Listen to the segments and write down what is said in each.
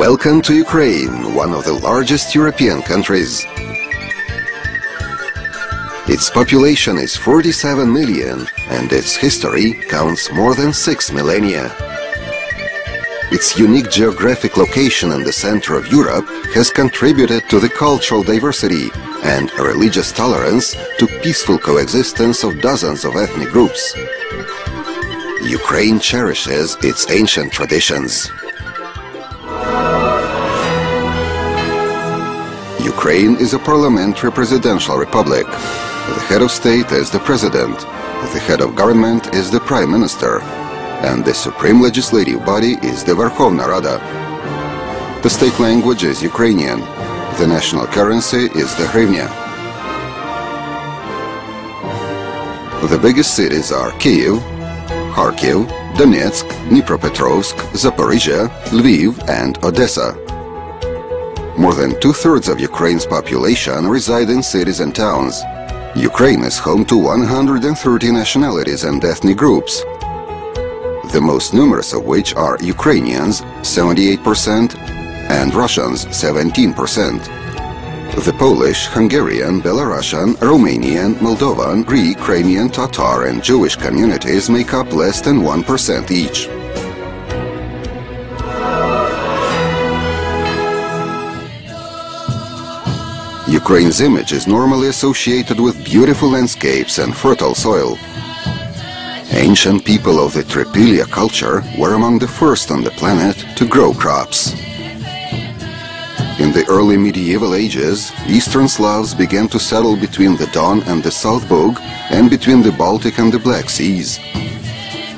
Welcome to Ukraine, one of the largest European countries. Its population is 47 million and its history counts more than 6 millennia. Its unique geographic location in the center of Europe has contributed to the cultural diversity and religious tolerance to peaceful coexistence of dozens of ethnic groups. Ukraine cherishes its ancient traditions. Ukraine is a parliamentary presidential republic. The head of state is the president, the head of government is the prime minister, and the supreme legislative body is the Verkhovna Rada. The state language is Ukrainian. The national currency is the hryvnia. The biggest cities are Kyiv, Kharkiv, Donetsk, Dnipropetrovsk, Zaporizhia, Lviv and Odessa. More than two-thirds of Ukraine's population reside in cities and towns. Ukraine is home to 130 nationalities and ethnic groups, the most numerous of which are Ukrainians, 78%, and Russians, 17%. The Polish, Hungarian, Belarusian, Romanian, Moldovan, Greek, Crimean, Tatar and Jewish communities make up less than 1% each. Ukraine's image is normally associated with beautiful landscapes and fertile soil. Ancient people of the Tripilia culture were among the first on the planet to grow crops. In the early medieval ages, Eastern Slavs began to settle between the Don and the South Bug and between the Baltic and the Black Seas.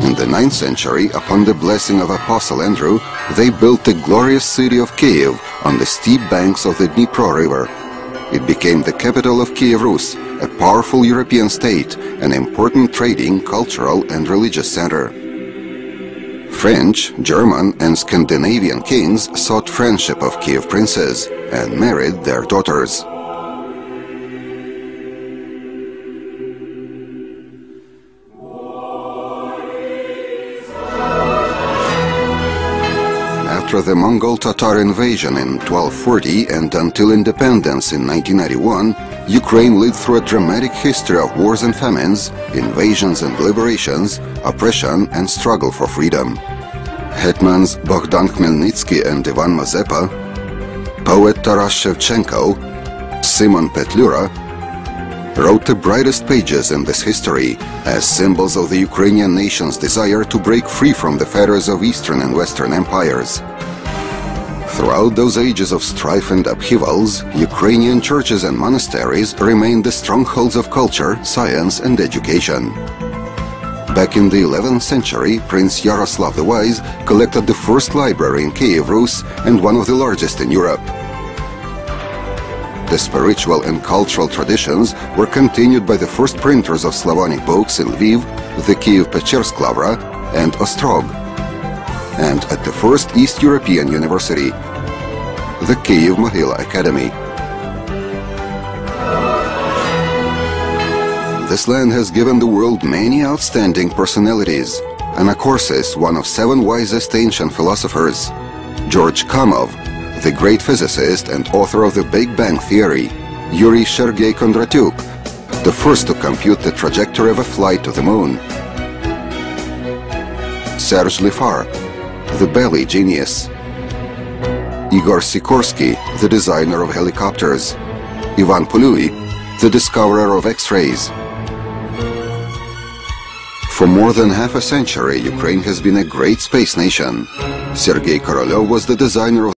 In the 9th century, upon the blessing of Apostle Andrew, they built the glorious city of Kyiv on the steep banks of the Dnipro River. It became the capital of Kiev Rus, a powerful European state, an important trading, cultural and religious center. French, German and Scandinavian kings sought friendship of Kiev princes and married their daughters. After the Mongol-Tatar invasion in 1240 and until independence in 1991, Ukraine lived through a dramatic history of wars and famines, invasions and liberations, oppression and struggle for freedom. Hetmans Bogdan Khmelnytsky and Ivan Mazepa, poet Taras Shevchenko, Simon Petlura, wrote the brightest pages in this history as symbols of the Ukrainian nation's desire to break free from the fetters of Eastern and Western empires. Throughout those ages of strife and upheavals, Ukrainian churches and monasteries remained the strongholds of culture, science and education. Back in the 11th century, Prince Yaroslav the Wise collected the first library in Kiev Rus and one of the largest in Europe. The spiritual and cultural traditions were continued by the first printers of Slavonic books in Lviv, the Kyiv-Pechersk Lavra and Ostrog, and at the first East European university, the Kyiv-Mohyla Academy. This land has given the world many outstanding personalities. Anacorsis, one of 7 wisest ancient philosophers, George Kamov, the great physicist and author of the Big Bang Theory, Yuri Sergei Kondratyuk, the first to compute the trajectory of a flight to the moon, Serge Lifar, the belly genius, Igor Sikorsky, the designer of helicopters, Ivan Puluy, the discoverer of X-rays. For more than half a century, Ukraine has been a great space nation. Sergei Korolev was the designer of